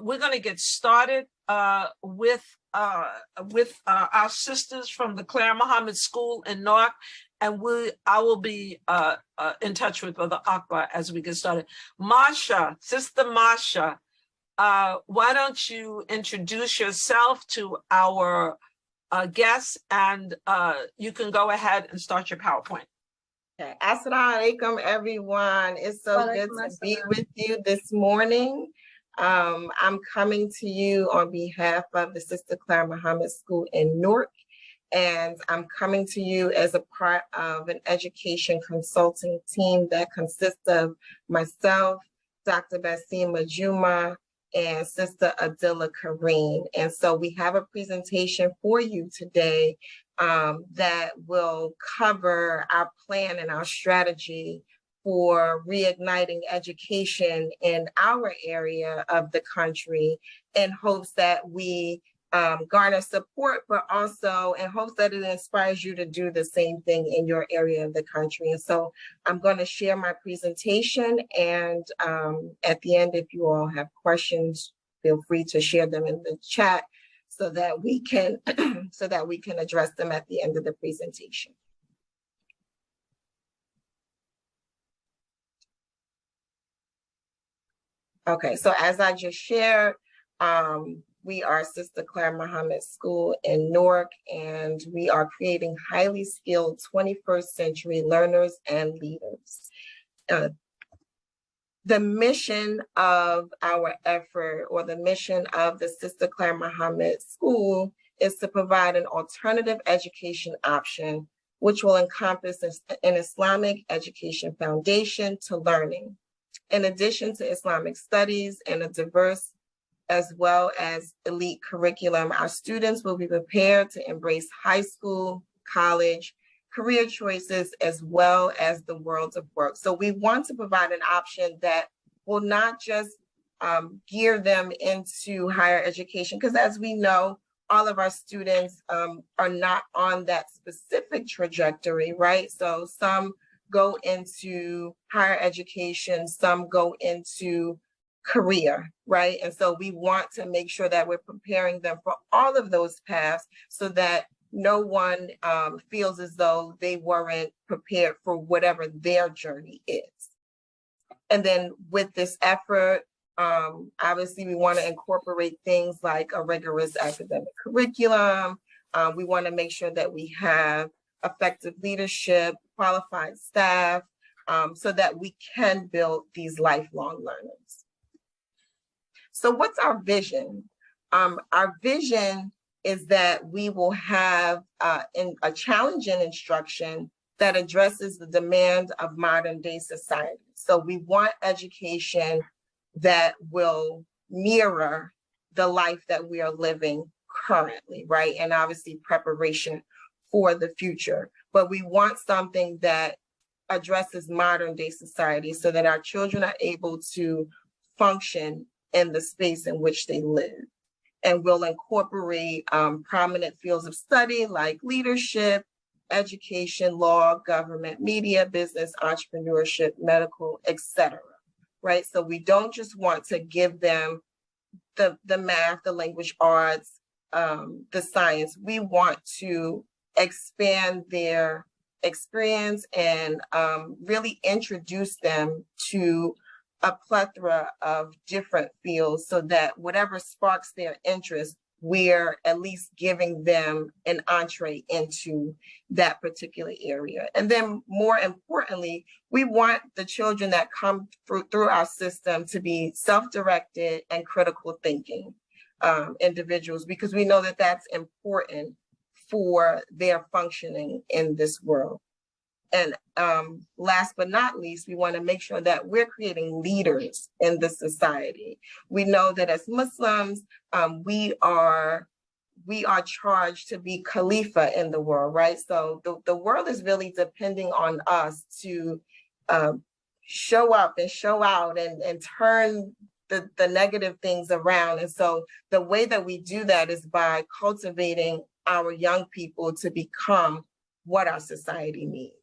We're going to get started with our sisters from the Claire Muhammad School in Newark, and I will be in touch with Brother Akbar as we get started. Masha, Sister Masha, why don't you introduce yourself to our guests, and you can go ahead and start your PowerPoint. Okay. Assalamu alaikum, everyone. It's so good to be with you this morning. I'm coming to you on behalf of the Sister Claire Muhammad School in Newark, and I'm coming to you as a part of an education consulting team that consists of myself, Dr. Basima Juma, and Sister Adila Kareem. And so we have a presentation for you today that will cover our plan and our strategy for reigniting education in our area of the country, in hopes that we garner support, but also in hopes that it inspires you to do the same thing in your area of the country. And so I'm going to share my presentation, and at the end, if you all have questions, feel free to share them in the chat so that we can address them at the end of the presentation. Okay, so as I just shared, we are Sister Claire Muhammad School in Newark, and we are creating highly skilled 21st century learners and leaders. The mission of our effort, or the mission of the Sister Claire Muhammad School, is to provide an alternative education option, which will encompass an Islamic education foundation to learning. In addition to Islamic studies and a diverse as well as elite curriculum, our students will be prepared to embrace high school, college, career choices, as well as the world of work. So we want to provide an option that will not just gear them into higher education, because as we know, all of our students are not on that specific trajectory, right? So some go into higher education, some go into career, right? And so we want to make sure that we're preparing them for all of those paths so that no one feels as though they weren't prepared for whatever their journey is. And then with this effort, obviously we want to incorporate things like a rigorous academic curriculum. We want to make sure that we have effective leadership, qualified staff, so that we can build these lifelong learners. So what's our vision? Our vision is that we will have a challenging instruction that addresses the demand of modern day society. So we want education that will mirror the life that we are living currently, right? And obviously preparation for the future. But we want something that addresses modern day society so that our children are able to function in the space in which they live. And we'll incorporate prominent fields of study like leadership, education, law, government, media, business, entrepreneurship, medical, etc. Right? So we don't just want to give them the math, the language arts, the science. We want to expand their experience and really introduce them to a plethora of different fields so that whatever sparks their interest, we're at least giving them an entree into that particular area. And then more importantly, we want the children that come through our system to be self-directed and critical thinking individuals, because we know that that's important for their functioning in this world. And last but not least, we want to make sure that we're creating leaders in the society. We know that as Muslims, we are charged to be Khalifa in the world, right? So the world is really depending on us to show up and show out and turn the negative things around. And so the way that we do that is by cultivating our young people to become what our society needs.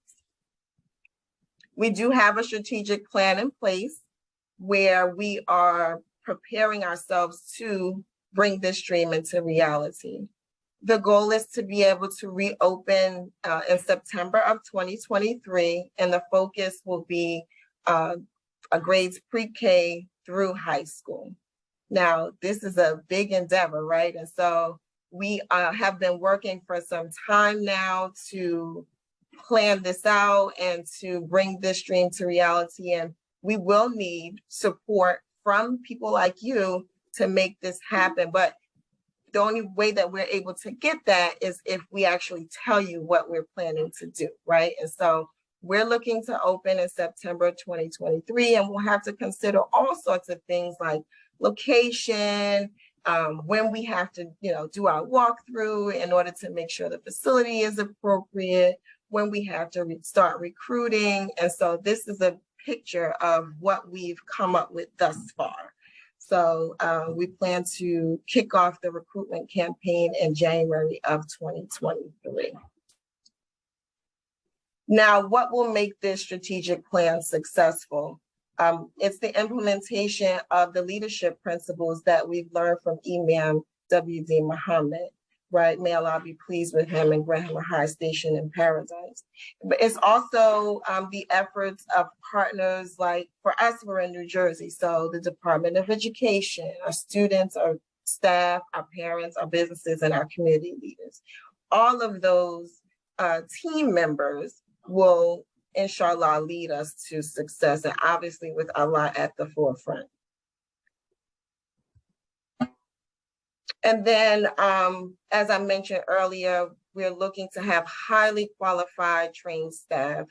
We do have a strategic plan in place where we are preparing ourselves to bring this dream into reality. The goal is to be able to reopen in September of 2023, and the focus will be grades pre-K through high school. Now, this is a big endeavor, right? And so we have been working for some time now to plan this out and to bring this dream to reality. And we will need support from people like you to make this happen. But the only way that we're able to get that is if we actually tell you what we're planning to do, right? And so we're looking to open in September 2023, and we'll have to consider all sorts of things like location, when we have to, do our walkthrough in order to make sure the facility is appropriate, when we have to start recruiting. And so this is a picture of what we've come up with thus far. So we plan to kick off the recruitment campaign in January of 2023. Now, what will make this strategic plan successful? It's the implementation of the leadership principles that we've learned from Imam W.D. Muhammad, right? May Allah be pleased with him and grant him a high station in paradise. But it's also the efforts of partners like, for us, we're in New Jersey, so the Department of Education, our students, our staff, our parents, our businesses, and our community leaders. All of those team members will, inshallah, lead us to success, and obviously with Allah at the forefront. And then, as I mentioned earlier, we're looking to have highly qualified, trained staff.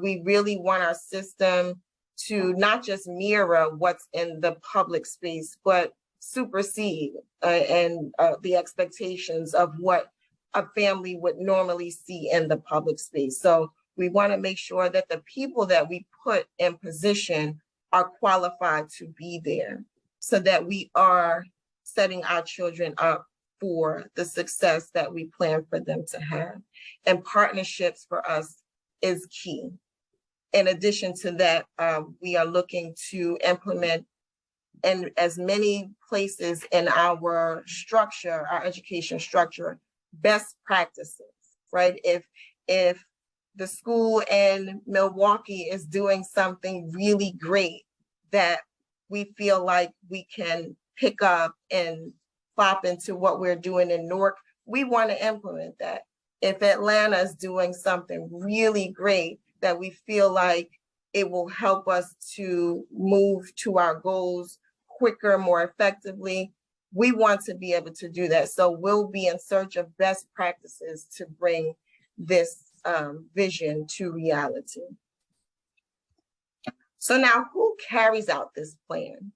We really want our system to not just mirror what's in the public space, but supersede the expectations of what a family would normally see in the public space. So we want to make sure that the people that we put in position are qualified to be there, so that we are setting our children up for the success that we plan for them to have. And partnerships for us is key. In addition to that, we are looking to implement in as many places in our structure, our education structure, best practices, right? If the school in Milwaukee is doing something really great that we feel like we can pick up and plop into what we're doing in Newark, we want to implement that. If Atlanta is doing something really great that we feel like it will help us to move to our goals quicker, more effectively, we want to be able to do that. So we'll be in search of best practices to bring this vision to reality. So now, who carries out this plan?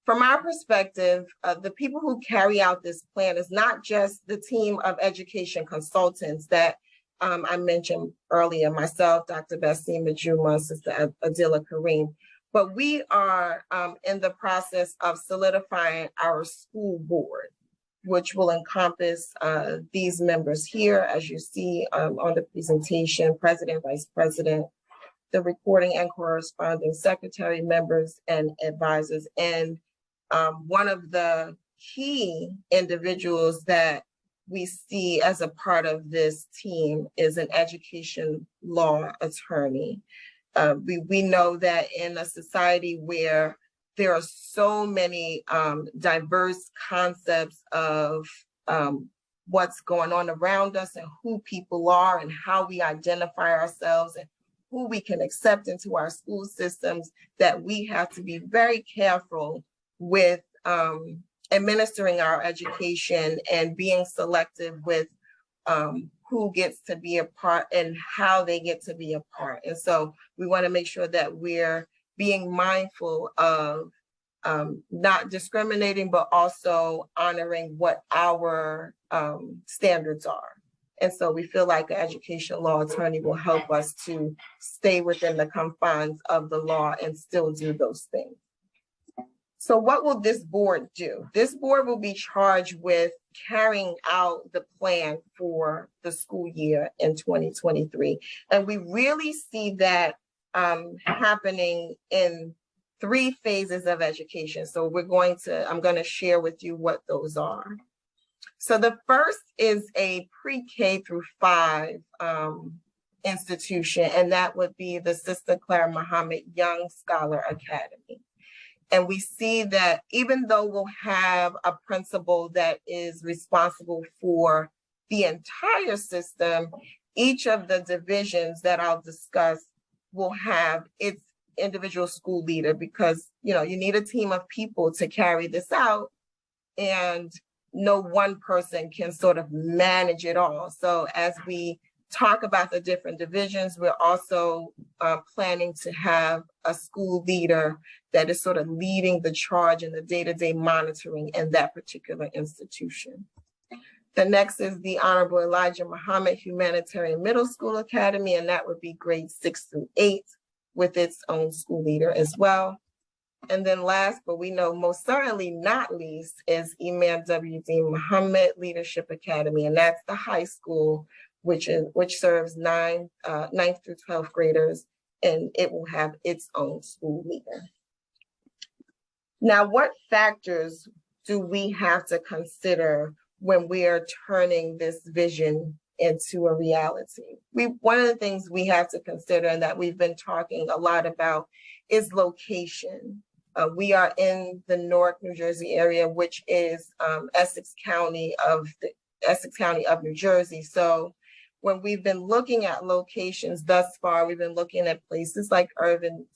From our perspective, the people who carry out this plan is not just the team of education consultants that I mentioned earlier, myself, Dr. Basim Majuma, Sister Adila Kareem, but we are in the process of solidifying our school board, which will encompass these members here, as you see on the presentation: president, vice president, the recording and corresponding secretary, members, and advisors. And one of the key individuals that we see as a part of this team is an education law attorney. We know that in a society where there are so many diverse concepts of what's going on around us and who people are and how we identify ourselves and who we can accept into our school systems, that we have to be very careful with administering our education and being selective with who gets to be a part and how they get to be a part. And so we want to make sure that we're being mindful of not discriminating, but also honoring what our standards are. And so we feel like an education law attorney will help us to stay within the confines of the law and still do those things. So what will this board do? This board will be charged with carrying out the plan for the school year in 2023. And we really see that happening in 3 phases of education. So I'm going to share with you what those are. So the first is a pre-K through 5 institution, and that would be the Sister Clara Muhammad Young Scholar Academy. And we see that even though we'll have a principal that is responsible for the entire system, each of the divisions that I'll discuss will have its individual school leader, because you need a team of people to carry this out, and no one person can sort of manage it all. So as we talk about the different divisions, we're also planning to have a school leader that is sort of leading the charge in the day-to-day monitoring in that particular institution. The next is the Honorable Elijah Muhammad Humanitarian Middle School Academy, and that would be grades 6 through 8 with its own school leader as well. And then last, but we know most certainly not least, is Imam W.D. Muhammad Leadership Academy, and that's the high school which serves 9th through 12th graders, and it will have its own school leader. Now, what factors do we have to consider when we are turning this vision into a reality? One of the things we have to consider, and that we've been talking a lot about, is location. We are in the Newark, New Jersey area, which is Essex County of New Jersey. So when we've been looking at locations thus far, we've been looking at places like Irvington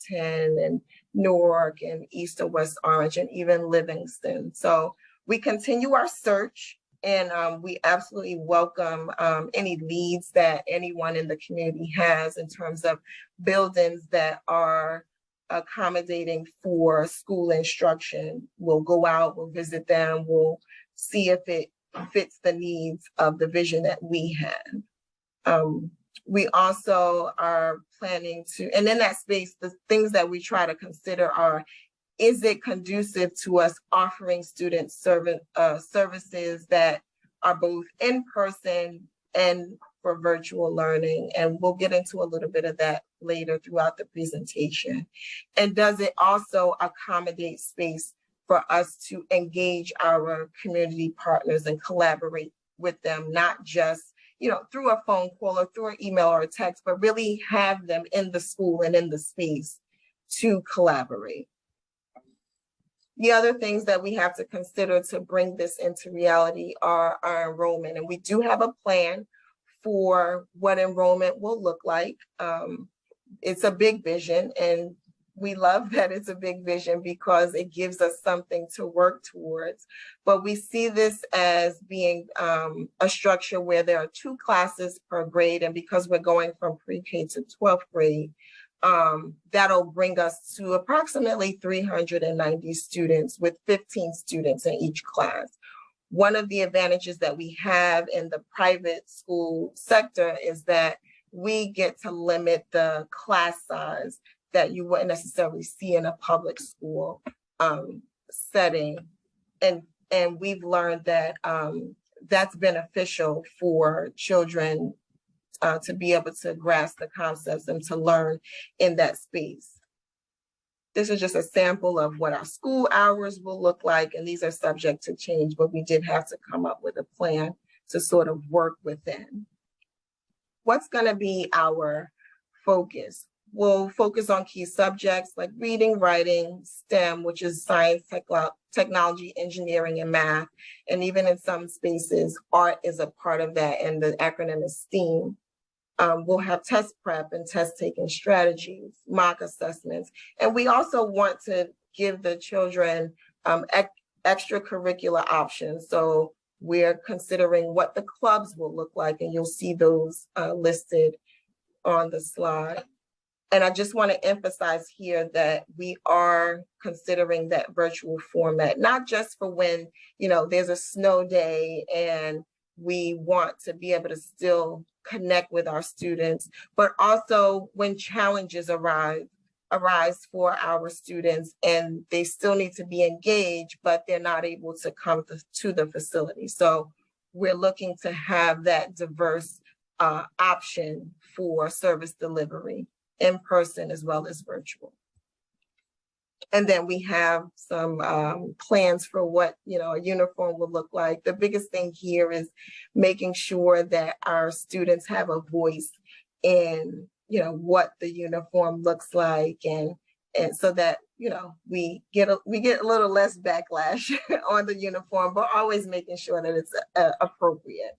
and Newark and East or West Orange and even Livingston. So we continue our search, and we absolutely welcome any leads that anyone in the community has in terms of buildings that are accommodating for school instruction. We'll go out, we'll visit them, we'll see if it fits the needs of the vision that we have. We also are planning to, and in that space, the things that we try to consider are, is it conducive to us offering students services that are both in person and for virtual learning? And we'll get into a little bit of that later throughout the presentation. And does it also accommodate space for us to engage our community partners and collaborate with them, not just through a phone call or through an email or a text, but really have them in the school and in the space to collaborate. The other things that we have to consider to bring this into reality are our enrollment. And we do have a plan for what enrollment will look like. It's a big vision, and we love that it's a big vision because it gives us something to work towards. But we see this as being a structure where there are 2 classes per grade. And because we're going from pre-K to 12th grade, that'll bring us to approximately 390 students with 15 students in each class. One of the advantages that we have in the private school sector is that we get to limit the class size that you wouldn't necessarily see in a public school setting. And we've learned that that's beneficial for children to be able to grasp the concepts and to learn in that space. This is just a sample of what our school hours will look like, and these are subject to change, but we did have to come up with a plan to sort of work within. What's going to be our focus? We'll focus on key subjects like reading, writing, STEM, which is science, technology, engineering, and math. And even in some spaces, art is a part of that, and the acronym is STEAM. We'll have test prep and test taking strategies, mock assessments. And we also want to give the children extracurricular options. So we're considering what the clubs will look like, and you'll see those listed on the slide. And I just want to emphasize here that we are considering that virtual format, not just for when, there's a snow day and we want to be able to still connect with our students, but also when challenges arise for our students and they still need to be engaged, but they're not able to come to the facility. So we're looking to have that diverse option for service delivery in person as well as virtual. And then we have some plans for what, a uniform will look like. The biggest thing here is making sure that our students have a voice in, what the uniform looks like, and so that, we get a little less backlash on the uniform, but always making sure that it's appropriate.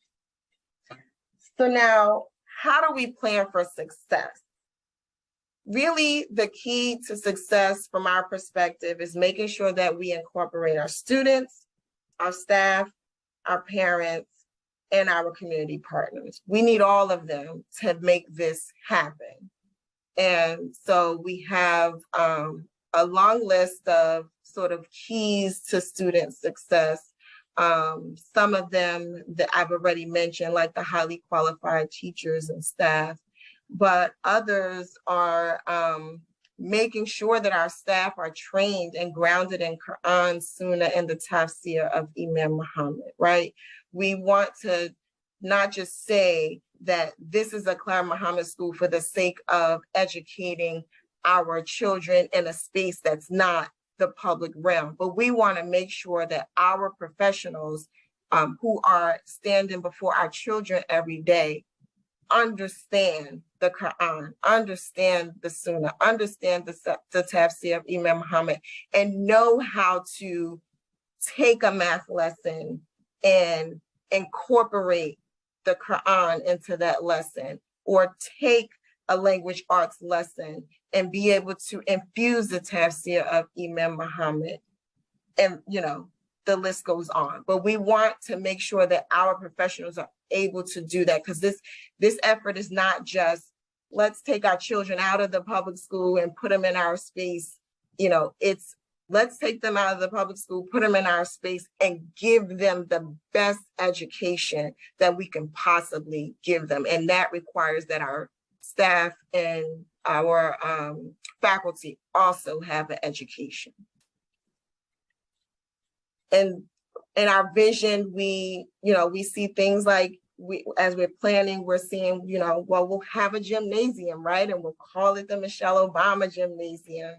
So now, how do we plan for success? Really, the key to success from our perspective is making sure that we incorporate our students, our staff, our parents, and our community partners. We need all of them to make this happen. And so we have a long list of sort of keys to student success. Some of them that I've already mentioned, like the highly qualified teachers and staff, but others are making sure that our staff are trained and grounded in Quran, Sunnah, and the tafsir of Imam Muhammad, right? We want to not just say that this is a Clara Muhammad school for the sake of educating our children in a space that's not the public realm, but we want to make sure that our professionals who are standing before our children every day understand the Quran, understand the Sunnah, understand the tafsir of Imam Muhammad, and know how to take a math lesson and incorporate the Quran into that lesson, or take a language arts lesson and be able to infuse the tafsir of Imam Muhammad. And, the list goes on. But we want to make sure that our professionals are able to do that, because this effort is not just, let's take our children out of the public school and put them in our space. It's, let's take them out of the public school, put them in our space, and give them the best education that we can possibly give them. And that requires that our staff and our faculty also have an education. And in our vision, we see things like, as we're planning, we're seeing, we'll have a gymnasium, right? And we'll call it the Michelle Obama Gymnasium,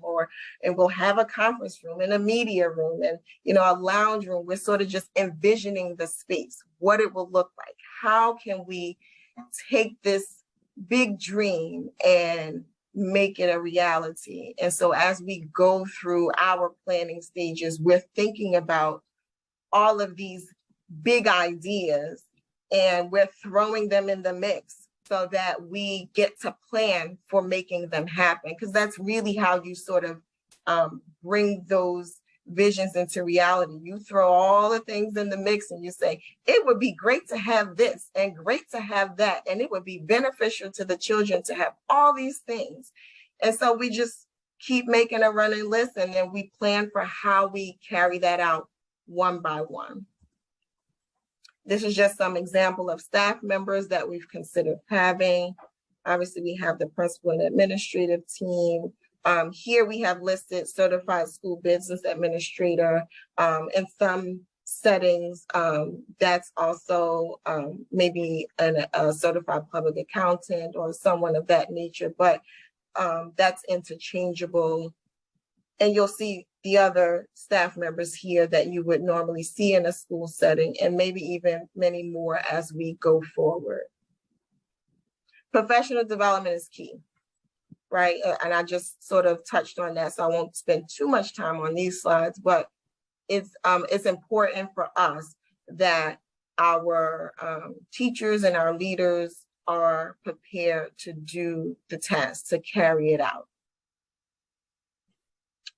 and we'll have a conference room and a media room and, a lounge room. We're sort of just envisioning the space, what it will look like. How can we take this big dream and make it a reality? And so as we go through our planning stages, we're thinking about all of these big ideas, and we're throwing them in the mix so that we get to plan for making them happen. Because that's really how you sort of bring those visions into reality. You throw all the things in the mix and you say, it would be great to have this and great to have that, and it would be beneficial to the children to have all these things. And so we just keep making a running list, and then we plan for how we carry that out one by one. This is just some example of staff members that we've considered having. Obviously, we have the principal and administrative team. Here we have listed certified school business administrator. In some settings, that's also maybe a certified public accountant or someone of that nature, but that's interchangeable. And you'll see the other staff members here that you would normally see in a school setting, and maybe even many more as we go forward. Professional development is key, right? And I just sort of touched on that, so I won't spend too much time on these slides, but it's important for us that our teachers and our leaders are prepared to do the task, to carry it out.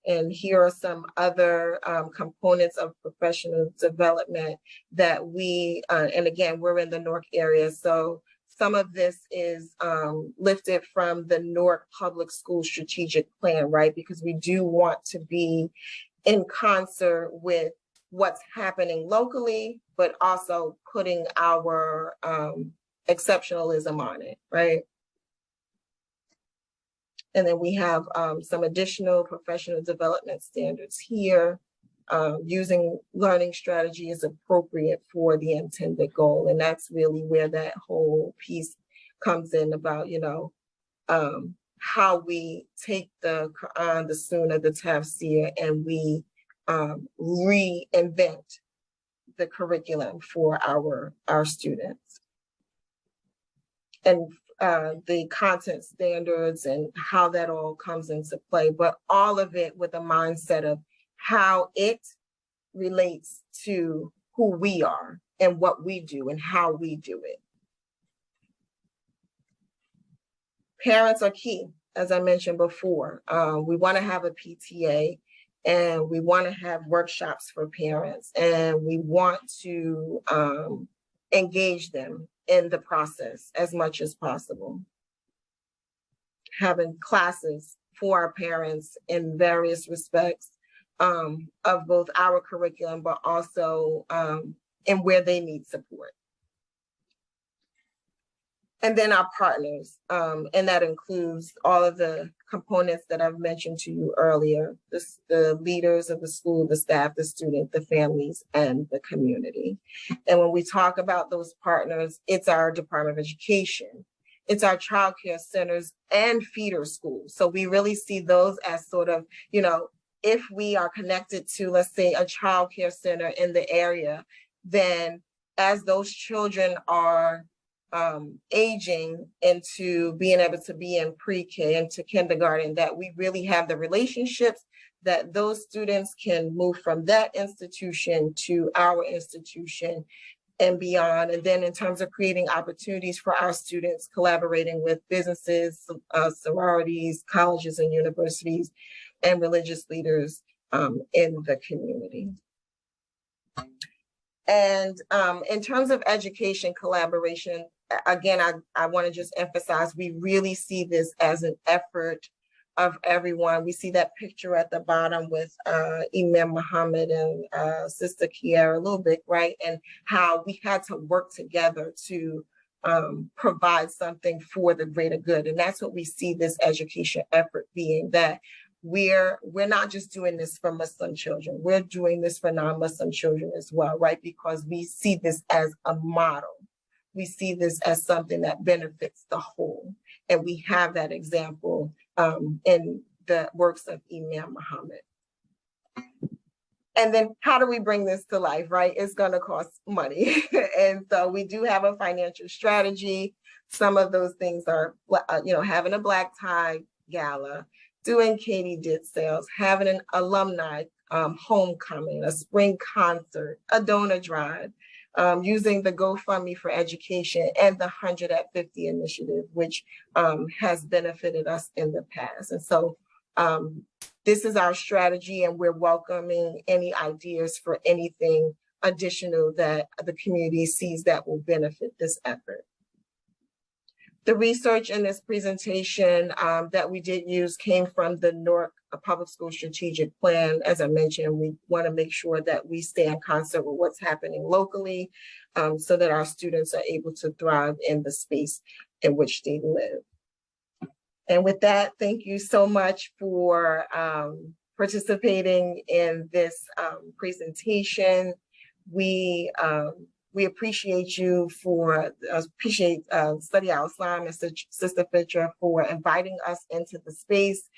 And here are some other components of professional development that we, and again, we're in the Newark area, so some of this is lifted from the Newark Public School Strategic Plan, right? Because we do want to be in concert with what's happening locally, but also putting our exceptionalism on it, right? And then we have some additional professional development standards here. Using learning strategy is appropriate for the intended goal. And that's really where that whole piece comes in about, how we take the Quran, the Sunnah, the Tafsir, and we reinvent the curriculum for our students. And the content standards and how that all comes into play, but all of it with a mindset of how it relates to who we are and what we do and how we do it. Parents are key, as I mentioned before. We want to have a PTA, and we want to have workshops for parents, and we want to engage them in the process as much as possible. Having classes for our parents in various respects of both our curriculum, but also in where they need support. And then our partners, and that includes all of the components that I've mentioned to you earlier, the leaders of the school, the staff, the student, the families, and the community. And when we talk about those partners, it's our Department of Education, it's our child care centers and feeder schools. So we really see those as sort of, you know, if we are connected to, let's say, a child care center in the area, then as those children are aging into being able to be in pre-K into kindergarten, that we really have the relationships that those students can move from that institution to our institution and beyond. And then in terms of creating opportunities for our students, collaborating with businesses, sororities, colleges and universities, and religious leaders in the community. And in terms of education collaboration, again, I want to just emphasize, we really see this as an effort of everyone. We see that picture at the bottom with Imam Muhammad and Sister Kiara a little bit, right? And how we had to work together to provide something for the greater good. And that's what we see this education effort being, that we're not just doing this for Muslim children, we're doing this for non-Muslim children as well, right? Because we see this as a model. We see this as something that benefits the whole. And we have that example in the works of Imam Muhammad. And then how do we bring this to life, right? It's going to cost money. And so we do have a financial strategy. Some of those things are, having a black tie gala, doing katydid sales, having an alumni homecoming, a spring concert, a donor drive, using the GoFundMe for education and the 100 at 50 initiative, which has benefited us in the past. And so this is our strategy, and we're welcoming any ideas for anything additional that the community sees that will benefit this effort. The research in this presentation that we did use came from the Newark Public School Strategic Plan. As I mentioned, we want to make sure that we stay in concert with what's happening locally so that our students are able to thrive in the space in which they live. And with that, thank you so much for participating in this presentation. We appreciate you Study Out Islam and Sister Fitra for inviting us into the space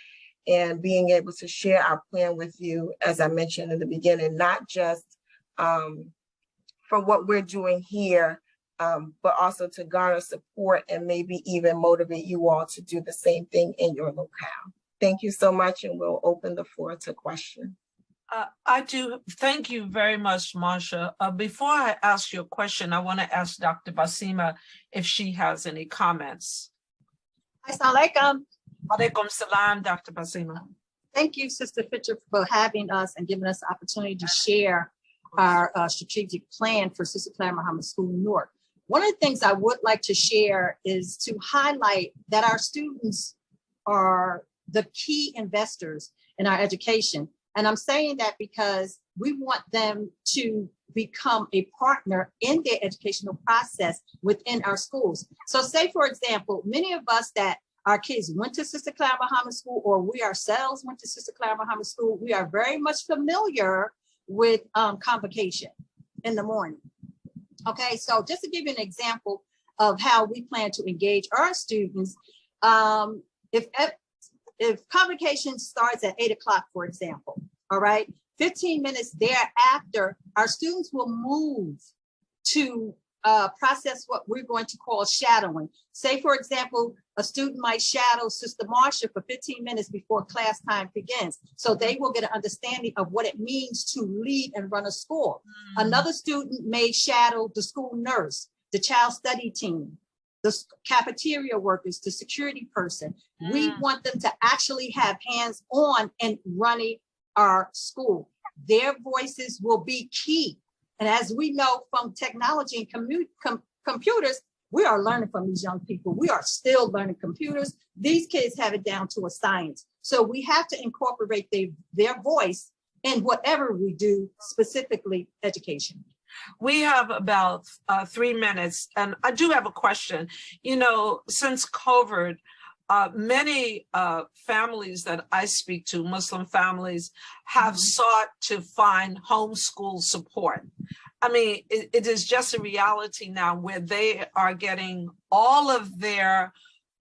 and being able to share our plan with you, as I mentioned in the beginning, not just for what we're doing here, but also to garner support and maybe even motivate you all to do the same thing in your locale. Thank you so much, and we'll open the floor to questions. I do. Thank you very much, Marsha. Before I ask you a question, I want to ask Dr. Basima if she has any comments. Assalamualaikum. Alaikum salam, Dr. Basima. Thank you, Sister Fitra, for having us and giving us the opportunity to share our strategic plan for Sister Claire Muhammad School in Newark. One of the things I would like to share is to highlight that our students are the key investors in our education. And I'm saying that because we want them to become a partner in their educational process within our schools. So say, for example, many of us that our kids went to Sister Claire Muhammad School, or we ourselves went to Sister Claire Muhammad School, we are very much familiar with convocation in the morning. Okay, so just to give you an example of how we plan to engage our students, if if convocation starts at 8 o'clock, for example, all right, 15 minutes thereafter, our students will move to process what we're going to call shadowing. Say, for example, a student might shadow Sister Marcia for 15 minutes before class time begins. So they will get an understanding of what it means to lead and run a school. Another student may shadow the school nurse, the child study team, the cafeteria workers, the security person. We want them to actually have hands on in running our school. Their voices will be key. And as we know from technology and computers, we are learning from these young people. We are still learning computers. These kids have it down to a science. So we have to incorporate their voice in whatever we do, specifically education. We have about 3 minutes, and I do have a question. You know, since COVID, many families that I speak to, Muslim families, have sought to find homeschool support. I mean, it is just a reality now where they are getting all of their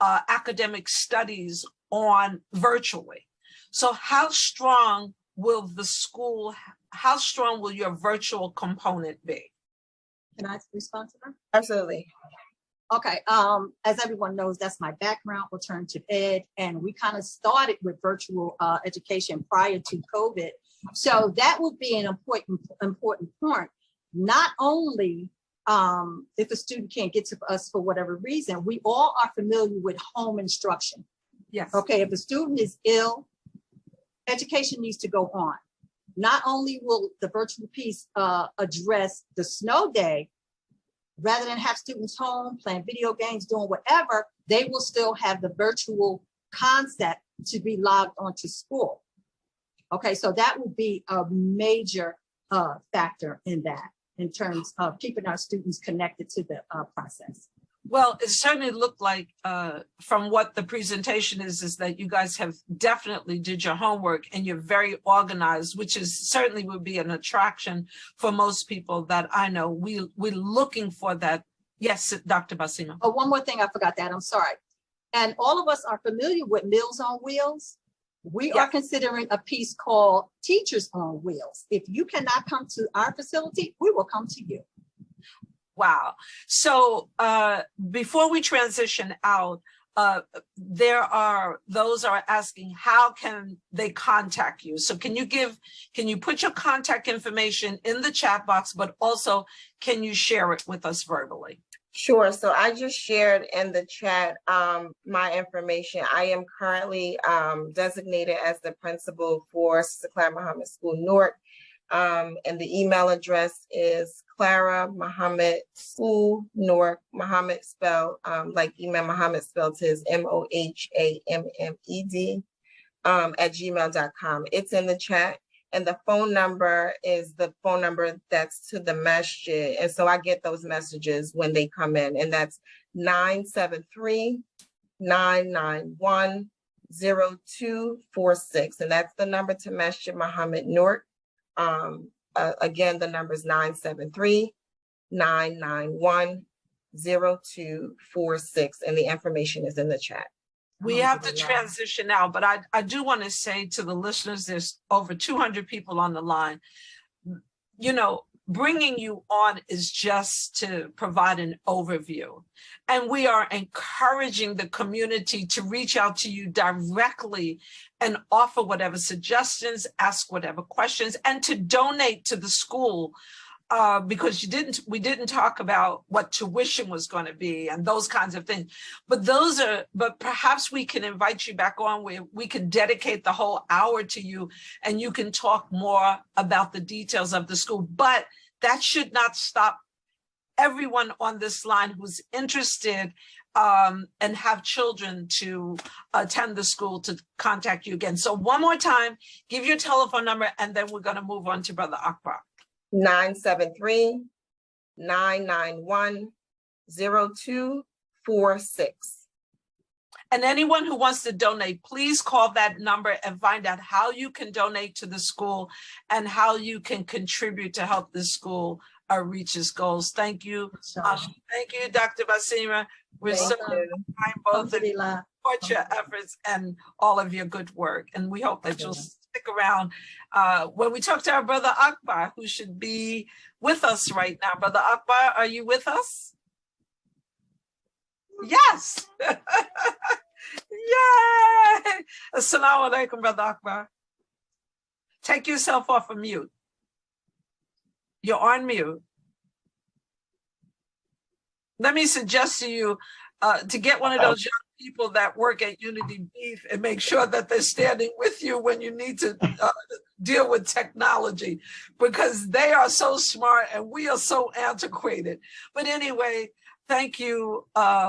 academic studies on virtually. So how strong will the school, how strong will your virtual component be? Can I respond to that? Absolutely. Okay, as everyone knows, that's my background, alternative ed, and we kind of started with virtual education prior to COVID. So that would be an important point. Not only if a student can't get to us for whatever reason, we all are familiar with home instruction. Yes. Okay, if a student is ill, education needs to go on. Not only will the virtual piece address the snow day, rather than have students home playing video games, doing whatever, they will still have the virtual concept to be logged onto school. Okay, so that would be a major factor in that, in terms of keeping our students connected to the process. Well, it certainly looked like from what the presentation is that you guys have definitely did your homework and you're very organized, which is certainly would be an attraction for most people that I know. We're looking for that. Yes, Dr. Basima. Oh, one more thing I forgot that, I'm sorry. And all of us are familiar with Meals on Wheels. We are considering a piece called Teachers on Wheels. If you cannot come to our facility, we will come to you. Wow. So before we transition out, those are asking, how can they contact you? So can you put your contact information in the chat box, but also can you share it with us verbally? Sure. So I just shared in the chat my information. I am currently designated as the principal for Sister Clara Muhammad School Newark. And the email address is Clara Muhammad School Newark, Muhammad spelled like Imam Muhammad spelled his MOHAMMED at gmail.com. It's in the chat. And the phone number is the phone number that's to the masjid. And so I get those messages when they come in. And that's 973-991-0246. And that's the number to Masjid Muhammad Newark. Again, the number is 973-991-0246. And the information is in the chat. We have to transition now, but I do want to say to the listeners, there's over 200 people on the line. You know, bringing you on is just to provide an overview. And we are encouraging the community to reach out to you directly and offer whatever suggestions, ask whatever questions, and to donate to the school. Because we didn't talk about what tuition was going to be and those kinds of things, but perhaps we can invite you back on where we can dedicate the whole hour to you and you can talk more about the details of the school. But that should not stop everyone on this line who's interested and have children to attend the school to contact you again. So one more time, give your telephone number and then we're going to move on to Brother Akbar. 973-991-0246. And anyone who wants to donate, please call that number and find out how you can donate to the school and how you can contribute to help the school reach its goals. Thank you. Thank you, Dr. Basima. We're so glad both of you. support your efforts and all of your good work. And we hope that you'll stick around when we talk to our brother Akbar, who should be with us right now. Brother Akbar, are you with us? Yes. Yay! Assalamu alaikum, brother Akbar. Take yourself off of mute. You're on mute. Let me suggest to you to get one of those young people that work at Unity Beef and make sure that they're standing with you when you need to deal with technology, because they are so smart and we are so antiquated. But anyway, thank you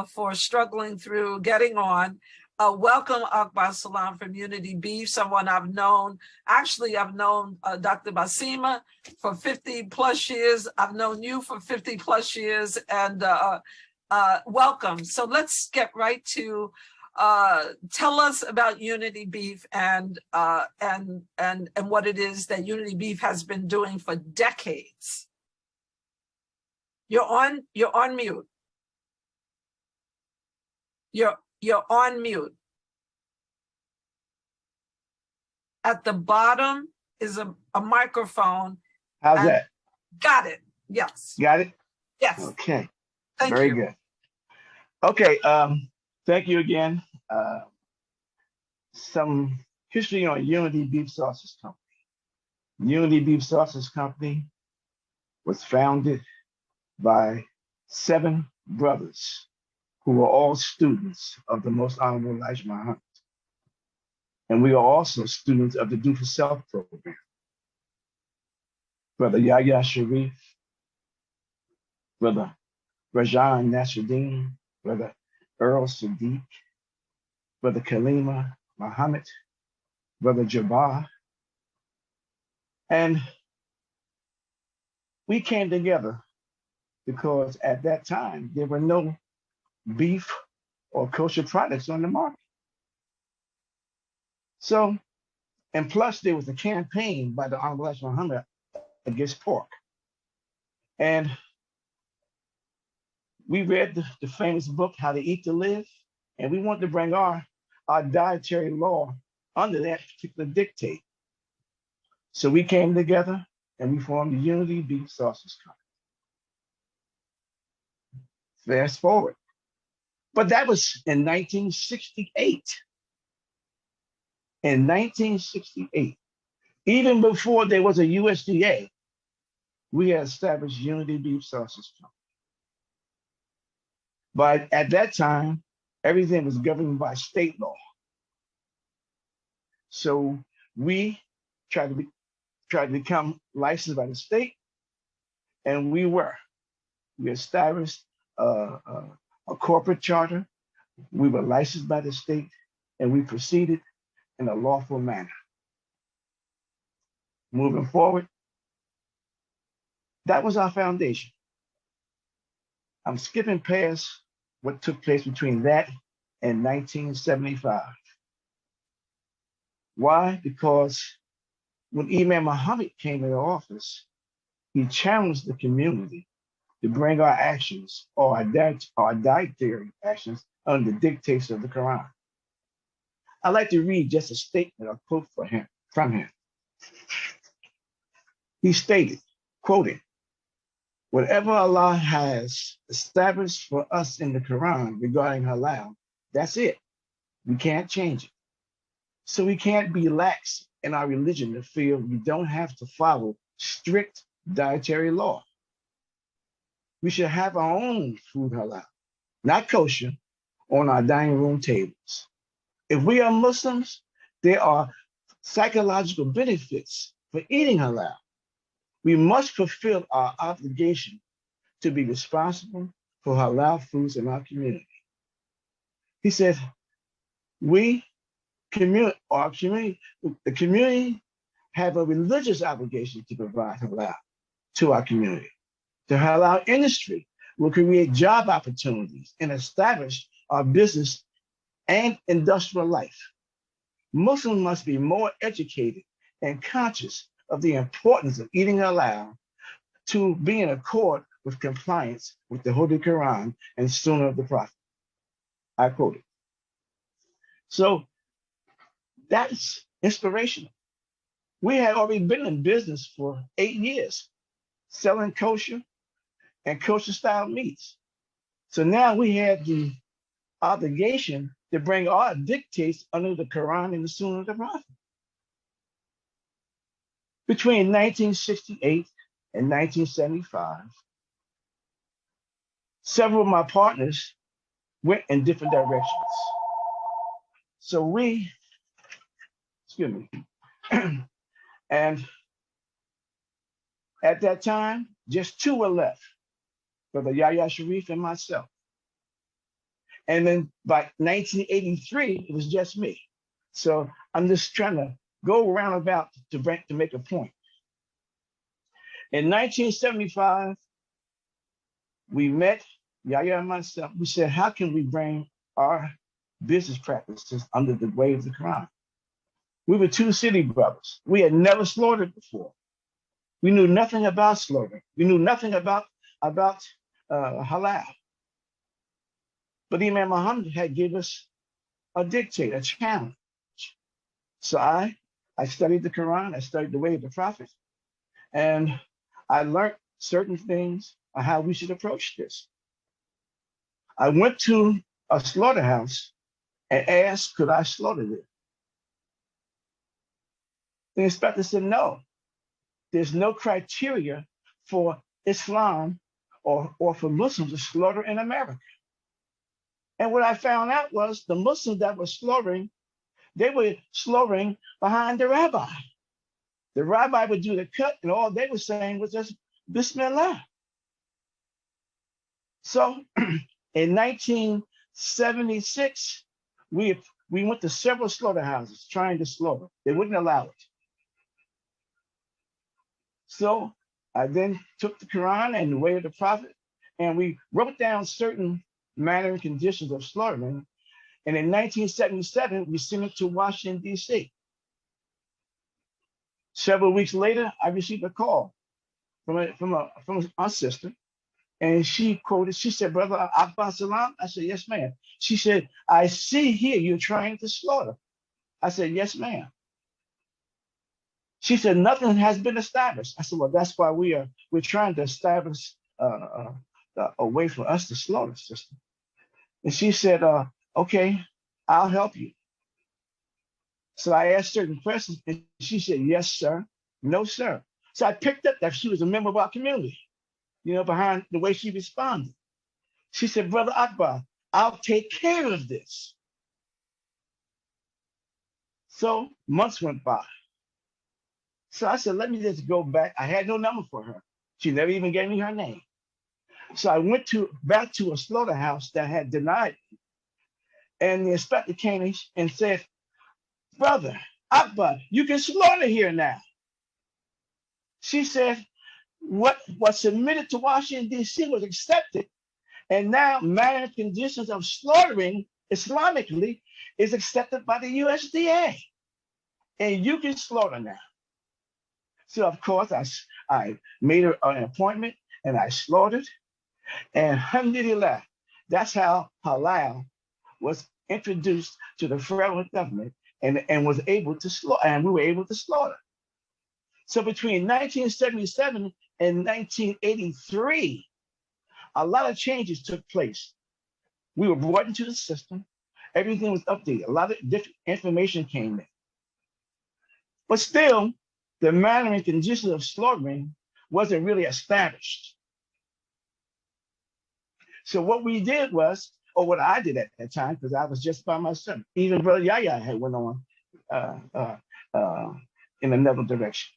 for struggling through getting on. Welcome, Akbar Salam from Unity Beef, someone I've known. Actually, I've known Dr. Basima for 50 plus years. I've known you for 50 plus years, and welcome. So let's get right to tell us about Unity Beef and what it is that Unity Beef has been doing for decades. You're on mute. You're on mute. At the bottom is a microphone. How's that? Got it. Yes. Got it? Yes. Okay. Thank Very you. good. Okay. Thank you again. Some history on Unity Beef Sausage Company. Unity Beef Sausage Company was founded by 7 brothers who were all students of the Most Honorable Elijah Muhammad. And we are also students of the Do for Self program. Brother Yahya Sharif, Brother Rajan Nasruddin, Brother Earl Sadiq, Brother Kalima Muhammad, Brother Jabbar. And we came together because at that time, there were no beef or kosher products on the market. So, and plus there was a campaign by the Honorable Elijah Muhammad against pork. And we read the famous book, How to Eat to Live, and we wanted to bring our dietary law under that particular dictate. So we came together and we formed the Unity Beef Sausage Company. Fast forward. But that was in 1968. In 1968, even before there was a USDA, we had established Unity Beef Sausage Company. But at that time, everything was governed by state law. So we tried to become licensed by the state, and we were. We established a corporate charter. We were licensed by the state, and we proceeded in a lawful manner. Moving forward, that was our foundation. I'm skipping past what took place between that and 1975. Why? Because when Imam Muhammad came into office, he challenged the community to bring our actions or our dietary actions under the dictates of the Quran. I'd like to read just a statement or quote from him. He stated, quoting, "Whatever Allah has established for us in the Quran regarding halal, that's it. We can't change it. So we can't be lax in our religion to feel we don't have to follow strict dietary law. We should have our own food halal, not kosher, on our dining room tables. If we are Muslims, there are psychological benefits for eating halal. We must fulfill our obligation to be responsible for halal foods in our community." He said, the community have a religious obligation to provide halal to our community. The halal industry will create job opportunities and establish our business and industrial life. Muslims must be more educated and conscious of the importance of eating halal to be in accord with compliance with the Holy Quran and Sunnah of the Prophet. I quote it. So that's inspirational. We had already been in business for 8 years, selling kosher and kosher style meats. So now we had the obligation to bring our dictates under the Quran and the Sunnah of the Prophet. Between 1968 and 1975, several of my partners went in different directions. So we, excuse me, and at that time, just two were left, Brother Yahya Sharif and myself. And then by 1983, it was just me. So I'm just trying to go roundabout to make a point. In 1975, we met, Yahya and myself. We said, how can we bring our business practices under the way of the Quran? We were two city brothers. We had never slaughtered before. We knew nothing about slaughtering. We knew nothing about halal. But Imam Muhammad had given us a dictate, a challenge. So I studied the Quran, I studied the way of the Prophet, and I learned certain things on how we should approach this. I went to a slaughterhouse and asked, could I slaughter it? The inspector said, no, there's no criteria for Islam or for Muslims to slaughter in America. And what I found out was the Muslims that were slaughtering, they were slaughtering behind the rabbi. The rabbi would do the cut, and all they were saying was just Bismillah. So in 1976, we went to several slaughterhouses trying to slaughter. They wouldn't allow it. So I then took the Quran and the way of the Prophet, and we wrote down certain manner and conditions of slaughtering. And in 1977, we sent it to Washington, D.C. Several weeks later, I received a call from our sister, and she quoted, she said, Brother Akbar Salam? I said, yes, ma'am. She said, I see here you're trying to slaughter. I said, yes, ma'am. She said, nothing has been established. I said, well, that's why we're trying to establish a way for us to slaughter, sister. And she said, okay, I'll help you. So I asked certain questions, and she said, yes, sir, no, sir. So I picked up that she was a member of our community, behind the way she responded. She said, Brother Akbar, I'll take care of this. So months went by. So I said, let me just go back. I had no number for her. She never even gave me her name. So I went back to a slaughterhouse that had denied me. And the inspector came and said, Brother Akbar, you can slaughter here now. She said, what was submitted to Washington, D.C. was accepted. And now manner and conditions of slaughtering Islamically is accepted by the USDA. And you can slaughter now. So of course, I made an appointment and I slaughtered. And alhamdulillah, that's how halal was introduced to the federal government and was able to slaughter, and we were able to slaughter. So between 1977 and 1983, a lot of changes took place. We were brought into the system. Everything was updated. A lot of different information came in. But still, the manner and conditions of slaughtering wasn't really established. So what we did was, or what I did at that time, because I was just by myself, even Brother Yahya had went on in another direction.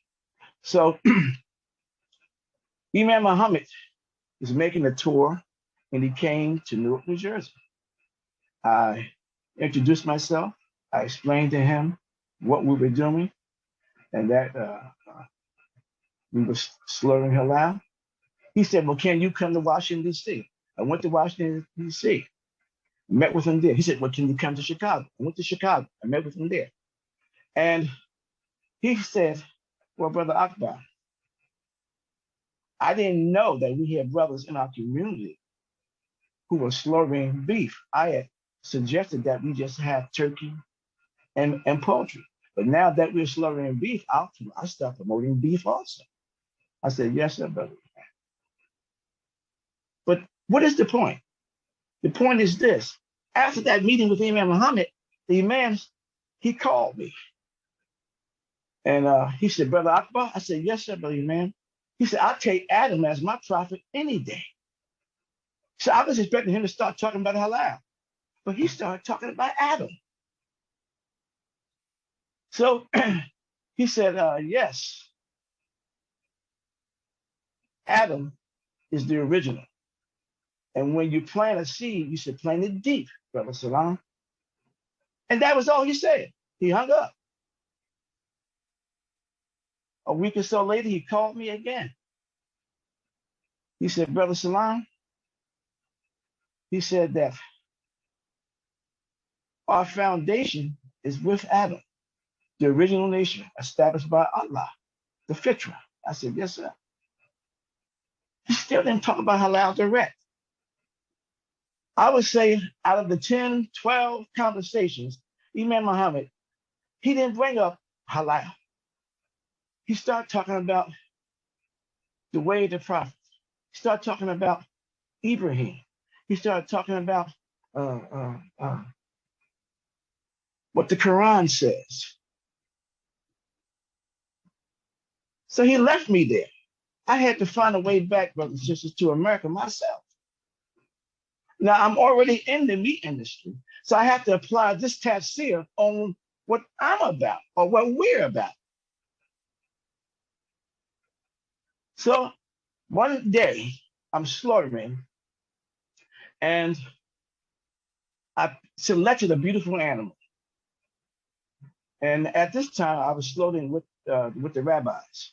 So Imam Muhammad was making a tour, and he came to Newark, New Jersey. I introduced myself. I explained to him what we were doing, and that we were slaughtering halal. He said, well, can you come to Washington, D.C.? I went to Washington, D.C., met with him there. He said, well, can you come to Chicago? I went to Chicago. I met with him there. And he said, well, Brother Akbar, I didn't know that we had brothers in our community who were slaughtering beef. I had suggested that we just have turkey and poultry. But now that we're slaughtering beef, I start promoting beef also. I said, yes, sir, brother. But what is the point? The point is this. After that meeting with Imam Muhammad, the Imam, he called me. And he said, Brother Akbar? I said, yes, sir, brother Imam. He said, I'll take Adam as my prophet any day. So I was expecting him to start talking about halal. But he started talking about Adam. So he said, yes, Adam is the original. And when you plant a seed, you should plant it deep, Brother Salam. And that was all he said. He hung up. A week or so later, he called me again. He said, Brother Salam, he said that our foundation is with Adam, the original nation established by Allah, the fitra. I said, yes, sir. He still didn't talk about halal direct. I would say out of the 10, 12 conversations, Imam Muhammad, he didn't bring up halal. He started talking about the way of the prophet. He started talking about Ibrahim. He started talking about what the Quran says. So he left me there. I had to find a way back, brothers and sisters, to America myself. Now I'm already in the meat industry, so I have to apply this tafsir on what I'm about or what we're about. So one day I'm slaughtering and I selected a beautiful animal. And at this time I was slaughtering with the rabbis.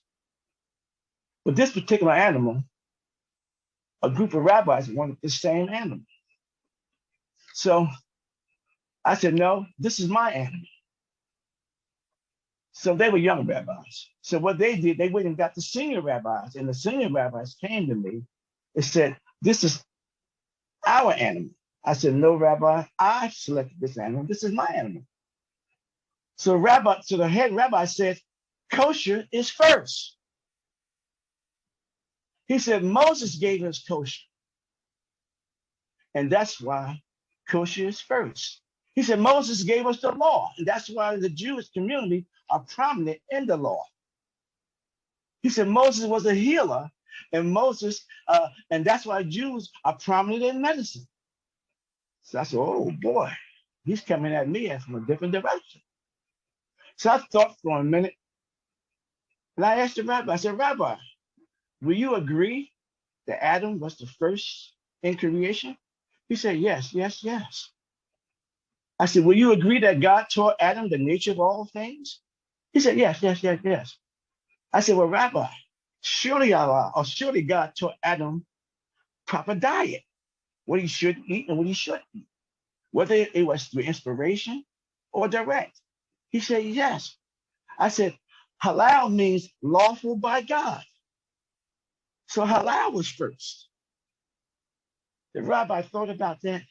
With this particular animal, a group of rabbis wanted the same animal. So I said, no, this is my animal. So they were young rabbis. So what they did, they went and got the senior rabbis, and the senior rabbis came to me and said, this is our animal. I said, no, Rabbi, I selected this animal. This is my animal. So the head rabbi said, kosher is first. He said, Moses gave us kosher. And that's why kosher is first. He said, Moses gave us the law. And that's why the Jewish community are prominent in the law. He said, Moses was a healer. And and that's why Jews are prominent in medicine. So I said, oh boy, he's coming at me from a different direction. So I thought for a minute. And I asked the rabbi, I said, Rabbi, will you agree that Adam was the first in creation? He said, yes, yes, yes. I said, will you agree that God taught Adam the nature of all things? He said, yes, yes, yes, yes. I said, well, Rabbi, surely God taught Adam proper diet, what he should eat and what he shouldn't eat, whether it was through inspiration or direct. He said, yes. I said, halal means lawful by God. So halal was first. The rabbi thought about that.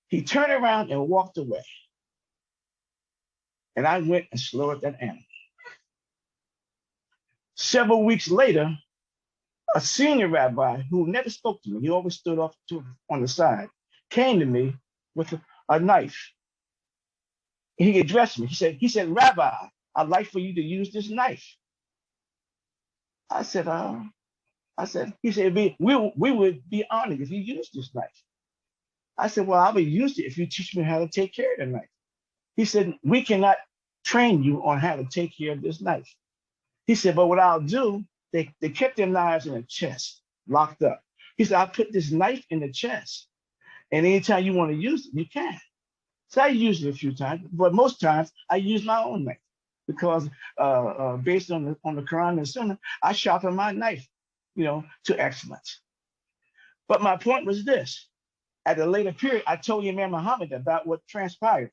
He turned around and walked away. And I went and slaughtered that animal. Several weeks later, a senior rabbi who never spoke to me, he always stood off on the side, came to me with a knife. He addressed me. He said, Rabbi, I'd like for you to use this knife. I said, he said, we would be honored if you used this knife. I said, well, I would use it if you teach me how to take care of the knife. He said, we cannot train you on how to take care of this knife. He said, but what I'll do, they kept their knives in a chest, locked up. He said, I'll put this knife in the chest, and anytime you want to use it, you can. So I used it a few times, but most times I use my own knife because based on the Quran and Sunnah, I sharpen my knife, to excellence. But my point was this. At a later period, I told Imam Muhammad about what transpired.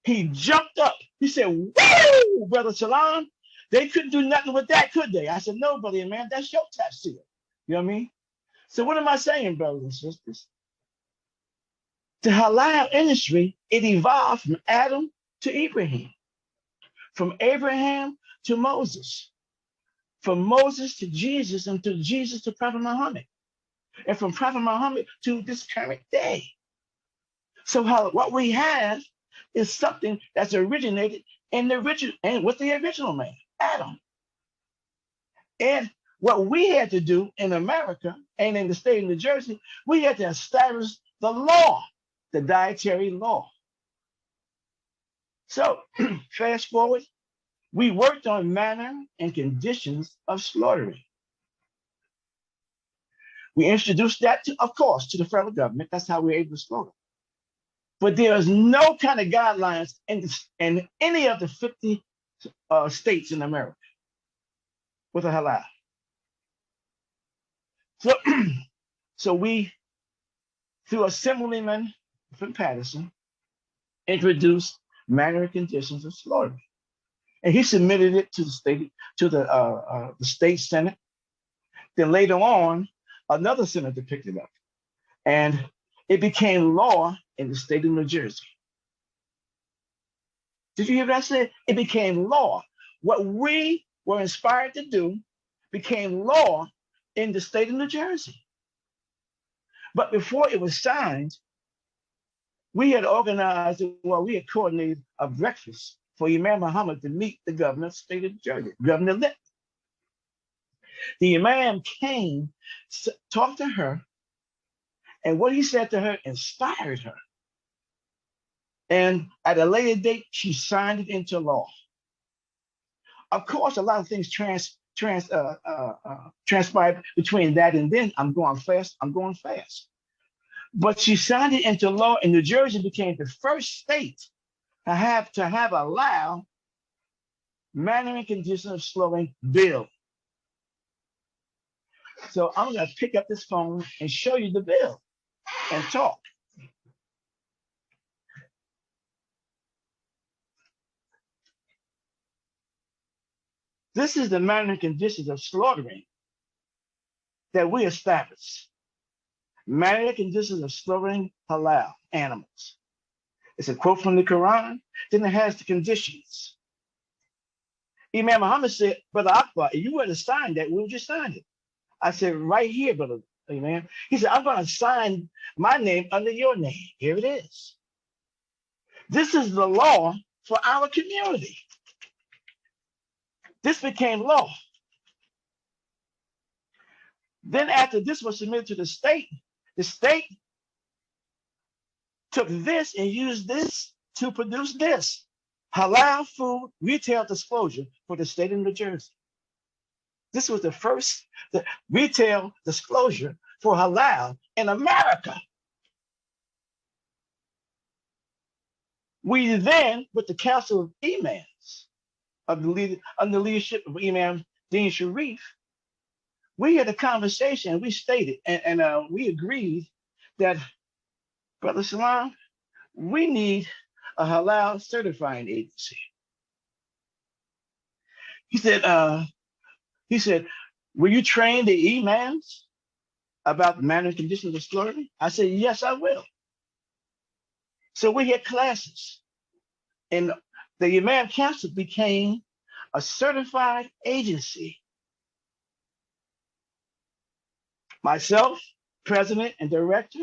He jumped up. He said, whoa, Brother Salam, they couldn't do nothing with that, could they? I said, no, Brother Imam, that's your tafsir. You know what I mean? So what am I saying, brothers and sisters? The halal industry, it evolved from Adam to Abraham, from Abraham to Moses, from Moses to Jesus, and to Jesus to Prophet Muhammad, and from Prophet Muhammad to this current day. So what we have is something that's originated in the original and with the original man, Adam. And what we had to do in America and in the state of New Jersey, we had to establish the law, the dietary law. So fast forward, we worked on manner and conditions of slaughtering. We introduced that, of course, to the federal government. That's how we were able to slaughter. But there is no kind of guidelines in any of the 50 states in America with a halal. So, so we, through Assemblyman from Patterson, introduced manner and conditions of slaughtering, and he submitted it to the state Senate. Then later on, another senator picked it up, and it became law in the state of New Jersey. Did you hear what I said? It became law. What we were inspired to do became law in the state of New Jersey. But before it was signed, we had organized, we had coordinated a breakfast for Imam Muhammad to meet the governor of the state of New Jersey, Governor Litt. The Imam came, talked to her, and what he said to her inspired her. And at a later date, she signed it into law. Of course, a lot of things transpired between that and then. I'm going fast. But she signed it into law, and New Jersey became the first state to have allow manner and conditions of slaughtering bill. So I'm going to pick up this phone and show you the bill and talk. This is the manner and conditions of slaughtering that we established. Manner and conditions of slaughtering halal animals. It's a quote from the Quran, then it has the conditions. Imam Muhammad said, Brother Akbar, if you were to sign that, where would you sign it? I said, right here, Brother Imam. He said, I'm going to sign my name under your name. Here it is. This is the law for our community. This became law. Then after this was submitted to the state took this and used this to produce this. Halal food retail disclosure for the state of New Jersey. This was the first retail disclosure for halal in America. We then, with the Council of Imams, under the leadership of Imam Dean Sharif, we had a conversation and we stated, and we agreed that, Brother Salam, we need a halal certifying agency. He said, will you train the imams about the manner and conditions of slaughtering? I said, yes, I will. So we had classes, and the Imam Council became a certified agency. Myself, president and director,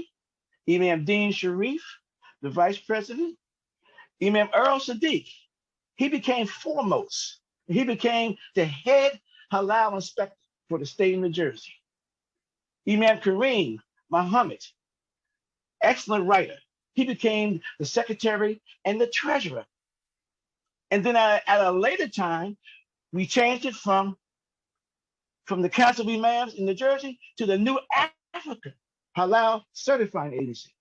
Imam Dean Sharif, the vice president, Imam Earl Sadiq, he became foremost. He became the head halal inspector for the state of New Jersey. Imam Kareem Muhammad, excellent writer. He became the secretary and the treasurer. And then at a later time, we changed it from the Council of Imams in New Jersey to the New Africa Halal Certifying Agency,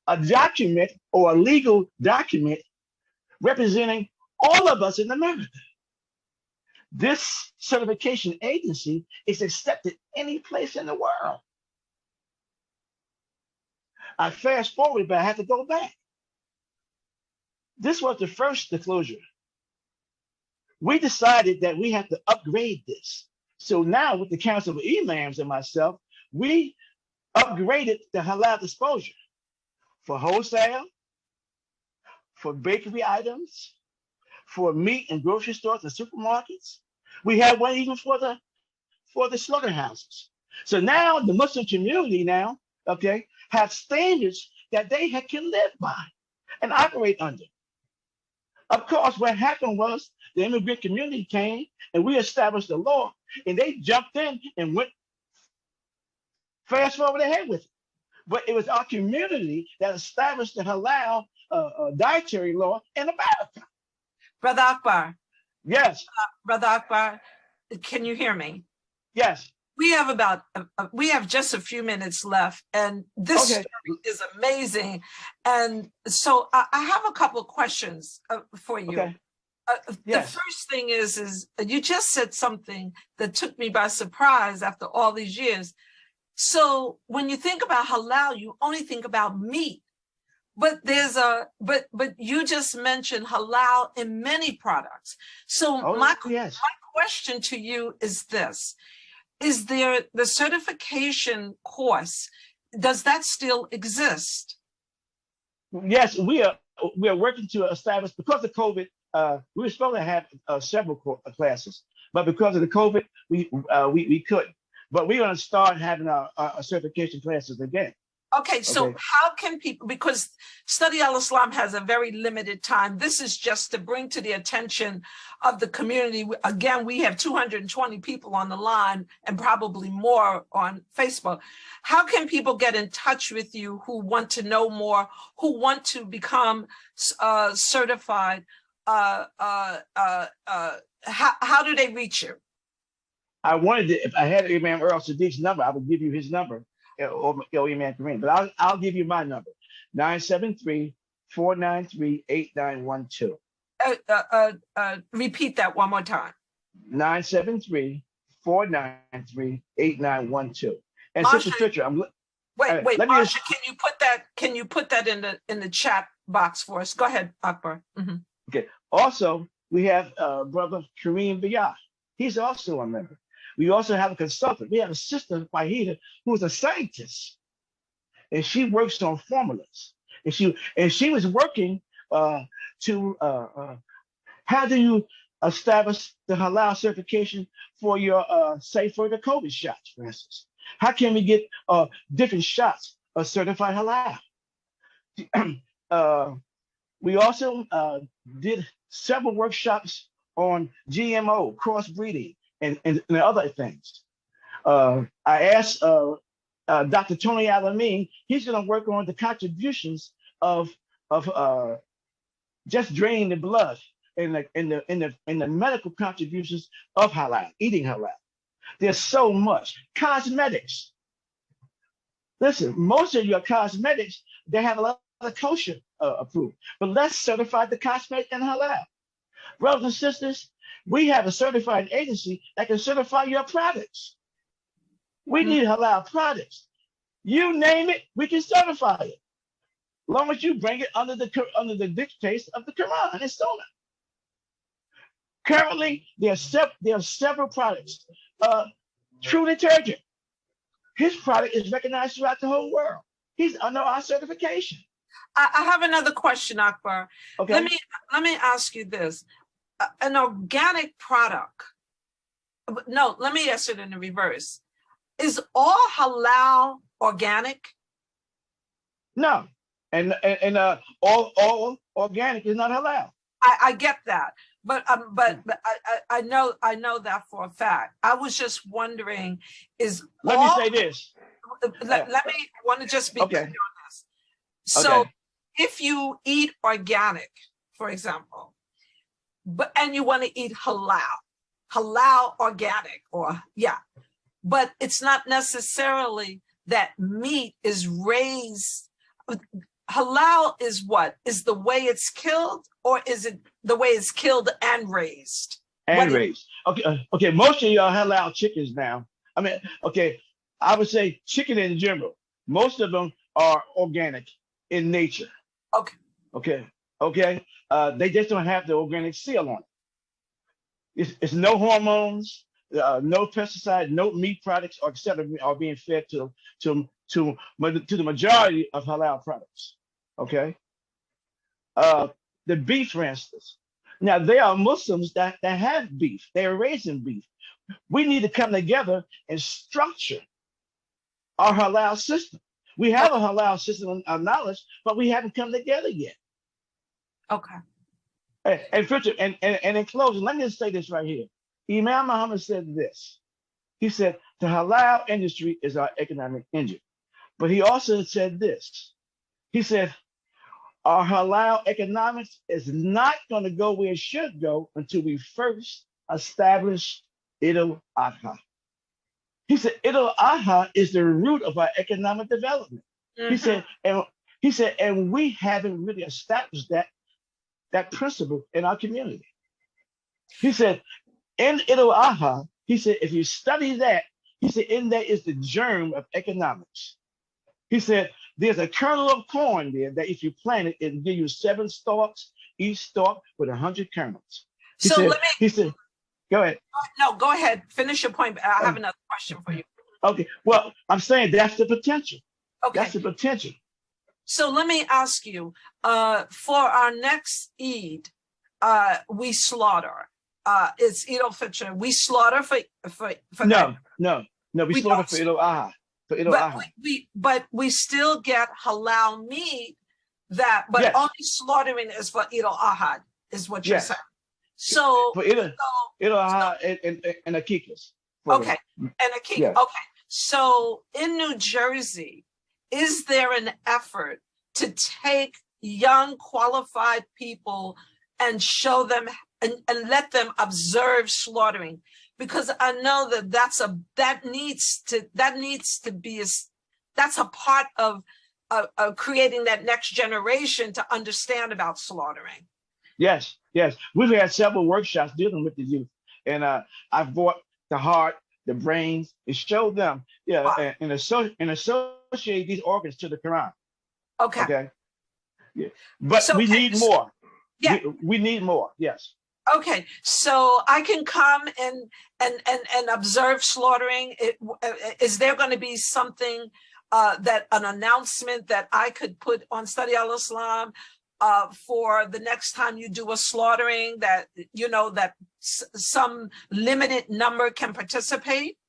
a document or a legal document representing all of us in America. This certification agency is accepted any place in the world. I fast forward, but I have to go back. This was the first disclosure. We decided that we have to upgrade this. So now with the Council of Imams and myself, we upgraded the halal disclosure for wholesale, for bakery items, for meat and grocery stores and supermarkets. We have one even for the slaughterhouses. So now the Muslim community now, okay, have standards that they can live by and operate under. Of course, what happened was the immigrant community came and we established the law, and they jumped in and went fast forward ahead with it. But it was our community that established the halal dietary law in America. Brother Akbar, Yes, Brother Akbar, can you hear me? yes. We have just a few minutes left, and this Okay. story is amazing. And so I have a couple of questions for you. Okay. The Yes. first thing is you just said something that took me by surprise after all these years. So when you think about halal, you only think about meat, but but you just mentioned halal in many products. So Oh, my yes. question to you is this: is there the certification course? Does that still exist? Yes, we are working to establish, because of COVID. We were supposed to have several classes, but because of the COVID, we couldn't. But we're going to start having our certification classes again. Okay, so Okay. how can people, because Study Al-Islam has a very limited time. This is just to bring to the attention of the community. Again, we have 220 people on the line and probably more on Facebook. How can people get in touch with you who want to know more, who want to become certified? How do they reach you? I wanted to, if I had Imam Earl Sadiq's number, I would give you his number, or Imam Kareem, but I'll give you my number, 973-493-8912. Repeat that one more time. 973-493-8912. And Marsha, Sister Fisher, wait, let me Marsha, can you put that in the chat box for us? Go ahead, Akbar. Mhm. Okay. Also, we have Brother Kareem Biyah. He's also a member. We also have a consultant. We have a sister, Wahida, who's a scientist, and she works on formulas. And she was working to how do you establish the halal certification for your say for the COVID shots, for instance? How can we get different shots certified halal? We also did several workshops on GMO, crossbreeding, and other things. I asked Dr. Tony Alameen, he's going to work on the contributions of just draining the blood and the medical contributions of halal, eating halal. There's so much. Cosmetics. Listen, most of your cosmetics, they have a lot of kosher approved, but let's certify the cosmetic and halal. Brothers and sisters, we have a certified agency that can certify your products. We need halal products. You name it, we can certify it. As long as you bring it under the dictates of the Quran and Sunnah. Currently, there are several products. True Detergent, his product is recognized throughout the whole world. He's under our certification. I have another question, Akbar. Okay. Let me ask you this. An organic product. No, let me ask it in the reverse. Is all halal organic? No, and all organic is not halal. I get that, but I know that for a fact. I was just wondering, Let me say this. Let me want to just be clear on this. So, Okay. if you eat organic, for example, and you want to eat halal organic, but it's not necessarily that meat is raised. Halal is what? Is the way it's killed, or is it the way it's killed and raised? And raised. Okay. Most of y'all halal chickens now. I mean, okay, I would say chicken in general. Most of them are organic in nature. Okay. They just don't have the organic seal on it. It's no hormones, no pesticide, no meat products, or etc. are being fed to the majority of halal products. Okay. The beef, for instance. Now, there are Muslims that have beef. They're raising beef. We need to come together and structure our halal system. We have a halal system of knowledge, but we haven't come together yet. Okay. And in closing, let me just say this right here. Imam Muhammad said this. He said, the halal industry is our economic engine. But he also said this. He said, our halal economics is not going to go where it should go until we first establish Eid al-Adha. He said, Eid al-Adha is the root of our economic development. He said, and we haven't really established that principle in our community. He said, in Eid al-Adha, he said, if you study that, he said, in there is the germ of economics. He said, there's a kernel of corn there that if you plant it, it'll give you 7 stalks, each stalk with 100 kernels. He said, go ahead. No, go ahead. Finish your point. I have another question for you. Okay. Well, I'm saying that's the potential. Okay. That's the potential. So let me ask you, for our next Eid, we slaughter. It's Eid al-Fitr. We slaughter for No. We slaughter don't. for Eid al-Adha. But we still get halal meat but yes. only slaughtering is for Eid al-Adha, is what you're Yes. saying. So for Eid al-Adha and Akikas. Okay, and Akika. Yes. Okay, so in New Jersey, is there an effort to take young qualified people and show them and let them observe slaughtering? Because I know that needs to be that's a part of creating that next generation to understand about slaughtering. Yes. We've had several workshops dealing with the youth, and I've brought the heart, the brains, and showed them, wow. and associate these organs to the Quran. Okay. Yeah. But we need more. Yeah. We need more. Yes. Okay, so I can come and observe slaughtering. Is there going to be something an announcement that I could put on Study al-Islam for the next time you do a slaughtering that some limited number can participate?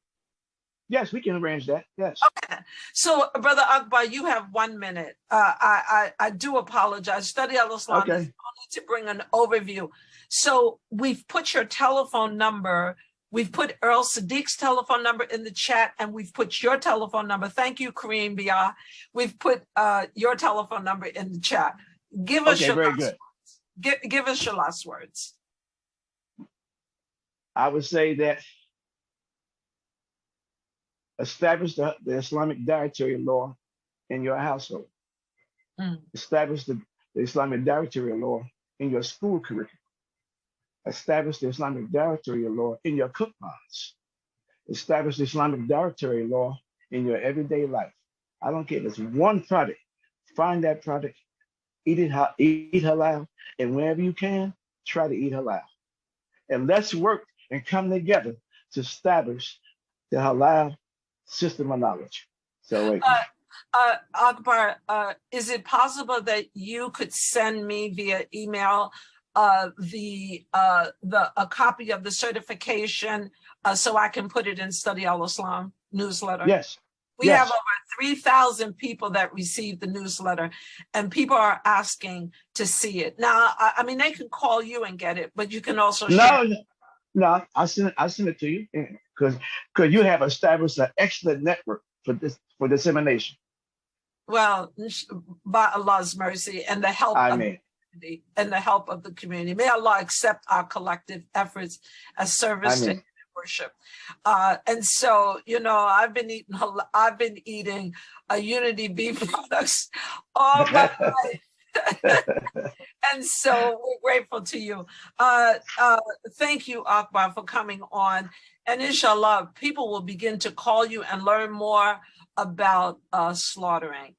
Yes, we can arrange that. Yes. Okay. So, Brother Akbar, you have 1 minute. I do apologize. Study al-Islam is only to bring an overview. So we've put your telephone number. We've put Earl Sadiq's telephone number in the chat, and we've put your telephone number. Thank you, Kareem Bia. We've put your telephone number in the chat. Give us your last words. Give us your last words. I would say that establish the Islamic dietary law in your household. Establish the Islamic dietary law in your school curriculum. Establish the Islamic dietary law in your cook pots. Establish the Islamic dietary law in your everyday life. I don't care if it's one product. Find that product, eat halal, and whenever you can, try to eat halal. And let's work and come together to establish the halal system of knowledge. So Akbar, is it possible that you could send me via email a copy of the certification so I can put it in Study al-Islam newsletter? Yes. We have over 3,000 people that received the newsletter, and people are asking to see it. Now, I mean, they can call you and get it, but you can also share. No, I'll send it to you because you have established an excellent network for dissemination. Well, by Allah's mercy and the help of the community and the help of the community, may Allah accept our collective efforts as service to worship. And so, I've been eating Unity beef products all my life. And so we're grateful to you. Thank you, Akbar, for coming on. And inshallah, people will begin to call you and learn more about slaughtering.